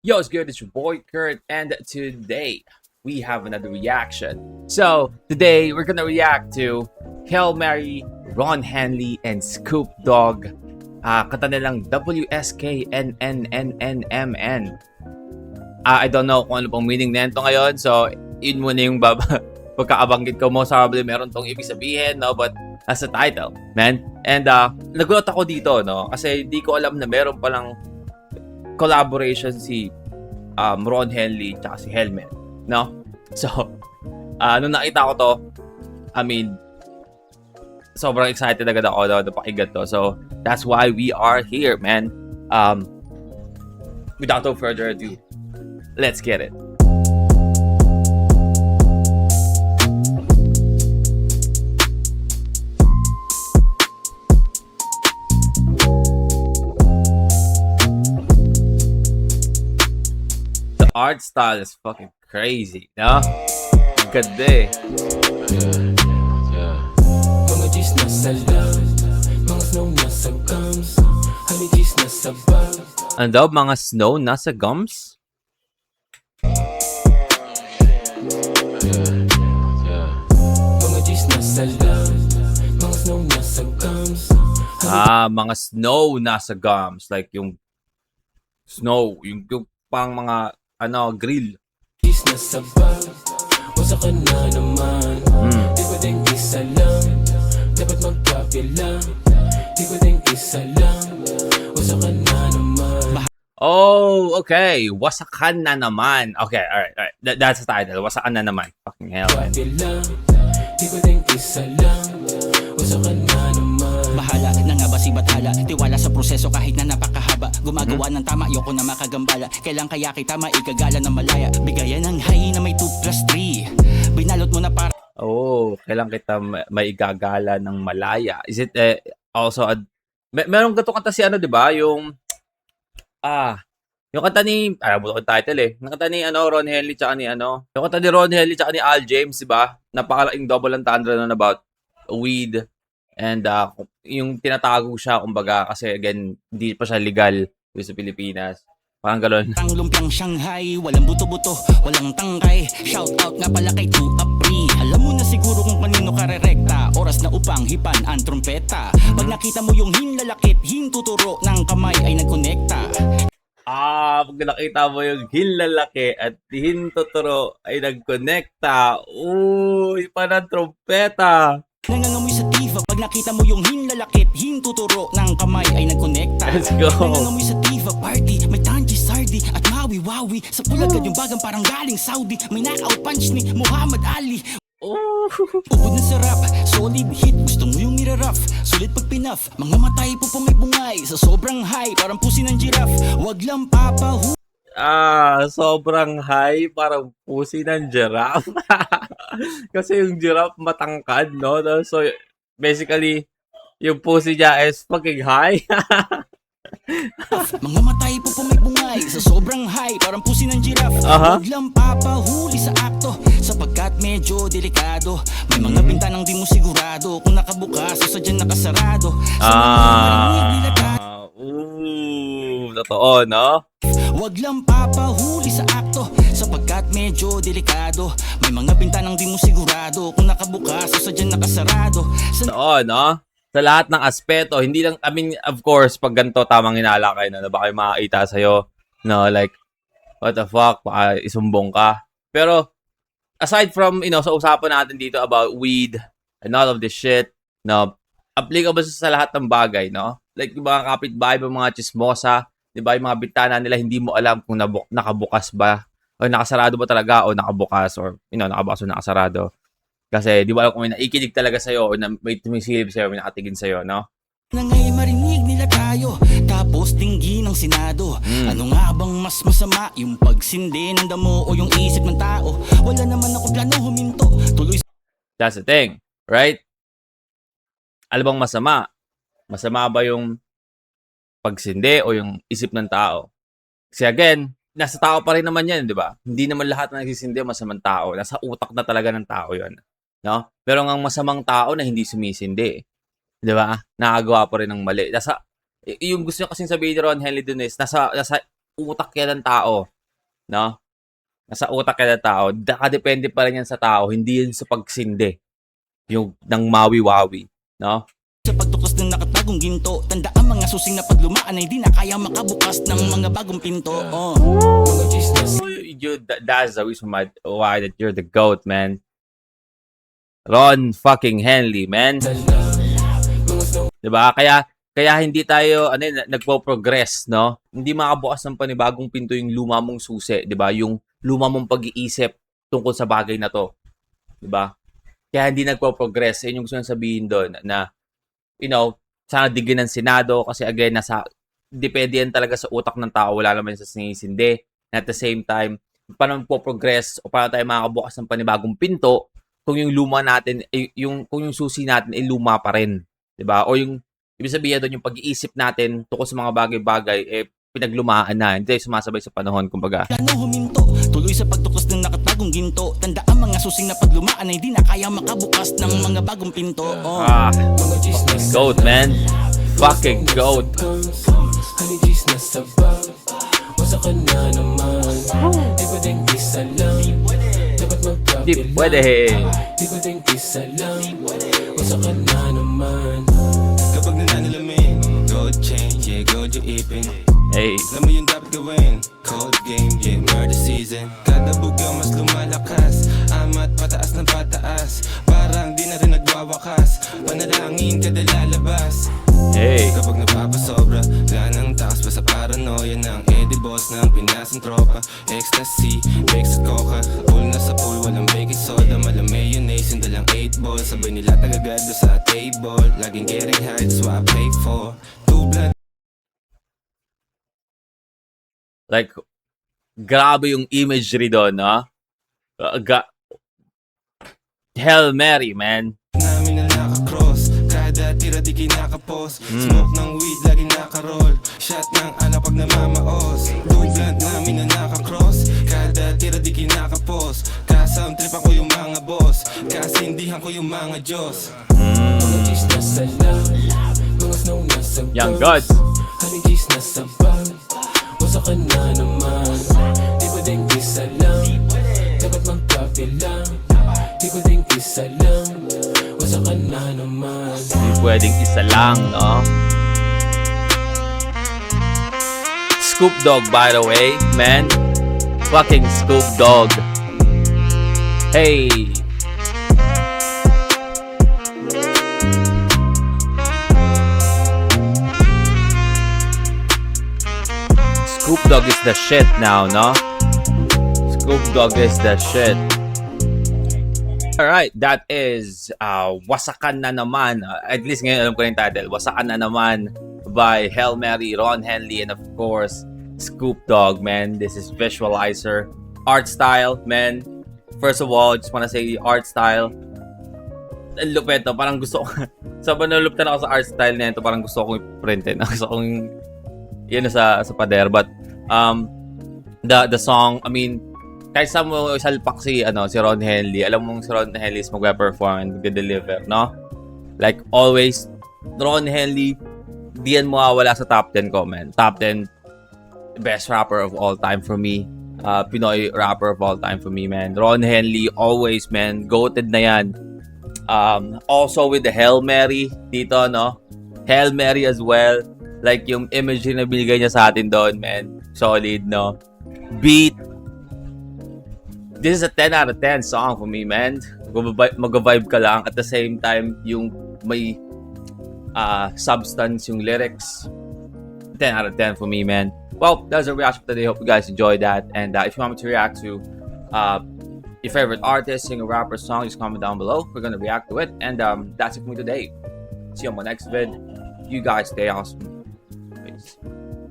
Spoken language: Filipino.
Yo, it's good. It's your boy Kurt, and today we have another reaction. So today we're gonna react to Hail Mary, Ron Henley, and Scoop Dogg. Kanta nilang WSKNNNNMN. I don't know kung ano pong meaning nito ngayon, so yun muna yung pagkakabanggit ko. Most probably meron tong ibig sabihin, no? But as a title, man. And nagulat ako dito, no? Kasi di ko alam na meron palang collaboration si Ron Henley tsaka si Helmet, no? So, nung nakita ko to, I mean, sobrang excited agad ako na pakinggan to. So, that's why we are here, man. Without no further ado, let's get it. The art style is fucking crazy, no? Ganda eh. Mga G's nasa love, mga snow nasa gums, honey G's nasa bag. Ano daw, mga snow nasa gums? Mga G's nasa love, mga snow nasa gums. Mga snow nasa gums. Like yung snow, yung pang mga grill. G's nasa bag, wasa ka na naman. Di ba din isa lang, dapat magkabilang. Di ba din isa lang, wasa ka na naman. Oh, okay. Wasakan na naman. Okay, alright. That's the title. Wasakan na naman. Fucking hell, man. Kabilang, di ba din isa lang, wasa ka na naman. Bahala na nga ba si Bathala? Tiwala sa proseso kahit na napakahaba. Gumagawa ng tama, ayoko na makagambala. Kailan kaya kita maigagala ng malaya? Bigayan ng high na may 2 plus 3. Binalot mo na para Oh, kailan kita may igagala ng malaya? Is it also meron ganito kanta si di ba? Yung yung kanta ni buto ko yung title eh. Yung kanta ni Ron Henley tsaka ni yung kanta ni Ron Henley tsaka ni Al James, di ba? Napakalaking double entendre nun about weed and yung tinatago siya kumbaga kasi again hindi pa siya legal sa Pilipinas. Parang galon. ang lumpiang Shanghai. Walang buto-buto, walang tangkay. Shout out nga pala kay 2 Apri. Alam mo na siguro kung kanino ka rerekta. Oras na upang hipan ang trompeta. Pag nakita mo yung hinlalakit, hintuturo ng kamay ay nagkonekta. Pag nakita mo yung hinlalaki at hintuturo ay nagkonekta. Uy, parang trompeta. Nangangamoy sa tifa. Pag nakita mo yung hinlalakit, hintuturo ng kamay ay nagkonekta. Let's go. Nangangamoy sa tifa party. May tanji sardi at mawi-wawi. Sa pulagad yung bagang parang galing Saudi. May knockout punch ni Muhammad Ali. Ubod na sarap, solid hit. Gusto mo yung niraraf, sulit pag pinaf. Mga matay pupungay-bungay sa sobrang high, parang pusi ng giraffe. Wag lang papahu. Sobrang high, parang pusi ng giraffe. Kasi yung giraffe matangkad, no? So, basically, yung pusi niya is fucking high. Mga matay pupungay-bungay sa sobrang high, parang pusi ng giraffe. Wag lang papahuli sa akto, sapagkat medyo delikado. May mga bintanang di mo sigurado kung nakabukas o sadyang nakasarado. Sa mga marinig nila Totoo, no? wag lang papahuli sa akto, sapagkat medyo delikado. May mga bintanang di mo sigurado kung nakabukas o sadyang nakasarado. Totoo, no? Sa lahat ng aspeto, hindi lang, I mean, of course, pag ganito, tamang inalakay na baka yung makakita sa'yo, no, like, what the fuck, baka isumbong ka. Pero, aside from, sa usapan natin dito about weed and all of this shit, no, applicable sa lahat ng bagay, no? Like, yung mga kapitbahay, yung mga chismosa, di ba, yung mga bitana nila, hindi mo alam kung nakabukas ba, o nakasarado ba talaga, o nakabukas, or, nakabukas o nakasarado. Kasi di ba alam kung may naikinig talaga sa'yo o may tumisilip sa'yo, may nakatingin sa'yo, no? Na ngay marinig nila tayo, tapos tingin ng Senado. Ano nga bang mas masama, yung pagsindi ng damo o yung isip ng tao? Wala naman ako plano huminto, tuloy. That's the thing, right? Alam bang masama? Masama ba yung pagsindi o yung isip ng tao? Kasi again, nasa tao pa rin naman yan, di ba? Hindi naman lahat na nagsisindi masamang tao. Nasa utak na talaga ng tao yon, no? Pero ang masamang tao na hindi sumisindi, di ba? Nakagawa pa rin ng mali. Yung gusto niya kasing sabihin ni Ron Henley dun is, nasa utak yan ng tao, no? Nasa utak yan ng tao. Nakadepende pa rin yan sa tao, hindi yan sa pagsindi. Yung ng mawi-wawi, no? Sa pagtuklas ng nakatagong ginto, tanda ang mga susing na paglumaan ay di na kaya makabukas ng mga bagong pinto. Mga chismis That's the reason why that you're the GOAT, man. Ron fucking Henley, man. sa lang, mga snow Diba? Kaya hindi tayo nagpo-progress, no? Hindi makabukas ng panibagong pinto yung luma mong susi, 'di ba? Yung luma mong pag-iisip tungkol sa bagay na 'to. 'Di ba? Kaya hindi nagpo-progress. Yun yung gusto nang sabihin doon na sana digin ng Senado kasi again depende yan talaga sa utak ng tao, wala naman sa sinisindi. And at the same time, paano magpo-progress o paano tayo makakabukas ng panibagong pinto kung yung luma natin kung yung susi natin ay luma pa rin. 'Di ba? O yung ibig sabihin doon yung pag-iisip natin tungkol sa mga bagay-bagay pinaglumaan na, hindi tayo sumasabay sa panahon, kumbaga. Plano huminto, tuloy sa pagtuklas ng nakatagong ginto, tanda ang mga susing na paglumaan ay di na kaya makabukas ng mga bagong pinto. mga chismis GOAT, man. Fucking GOAT. Honey G's nasa bag Wasa ka na naman Di pwedeng isa lang Dapat Di magkapilang pwede. Di pwedeng isa lang Wasa ka na naman Kapag nananalamin, gold chain, yeah, gold yung ipin. Hey. Alam mo yung dapat gawin, cold game, yeah, murder season. Kada bugaw mas lumalakas, amat pataas ng pataas. Parang di na rin nagwawakas, panalangin kada lalabas. Hey. Kapag napapasobra, wala nang takas pa sa paranoia ng Eddie Boss ng pinasang tropa. Ecstasy, bakes at coca, pool na sa pool, walang baking soda. Malang mayonnaise, yung dalang 8 balls. Sabay nila tagagado sa table, laging getting high, that's what I pay for. Two blood. Like, grabe yung imagery doon, no? Hail Mary, man. Namin na nakakross, kada tira di kinakapos. Smoke ng weed lagi nakaroll, shot ng alak pag namamaos. Duglant namin na nakakross, kada tira di kinakapos. Kasound tripan ko yung mga boss, kasindihan ko yung mga Diyos. Mga G's nasa lang Mga snow nasa bag Young Gods. Honey G's nasa bag Wasa ka na naman Di pwedeng isa lang Dapat magkapilang Di pwedeng isa lang Wasa ka na naman Hindi pwedeng isa lang, no? Scoop Dog, by the way, man. Fucking Scoop Dog. Hey. Scoop Dog is the shit now, no? Scoop Dog is the shit. Alright, that is Wasakan na naman. At least ngayon alam ko yung title. Wasakan na naman by Hail Mary, Ron Henley, and of course, Scoop Dog, man. This is Visualizer. Art style, man. First of all, just wanna say the art style. Ang lupit to. Parang gusto ko. Sobrang naluptan ako sa art style na ito. Parang gusto kong i-printin. Gusto kong yun sa pader. But the song, I mean, kahit sa mo salpak si Ron Henley, alam mong si Ron Henley is magpe-perform and mag-deliver, no? Like always, Ron Henley, di yan mawawala sa top 10 ko, man. Top 10 best rapper of all time for me. Pinoy rapper of all time for me, man. Ron Henley, always, man. Goated na yan. Also with the Hail Mary dito, no? Hail Mary as well. Like yung imagery na binigay niya sa atin doon, man. Solid, no? Beat. This is a 10 out of 10 song for me, man. Mag-vibe ka lang. At the same time, yung may substance yung lyrics. 10 out of 10 for me, man. Well, that's a reaction today. Hope you guys enjoyed that. And if you want me to react to your favorite artist, singer, rapper, song, just comment down below. We're gonna react to it. And that's it for me today. See you on my next vid. You guys stay awesome.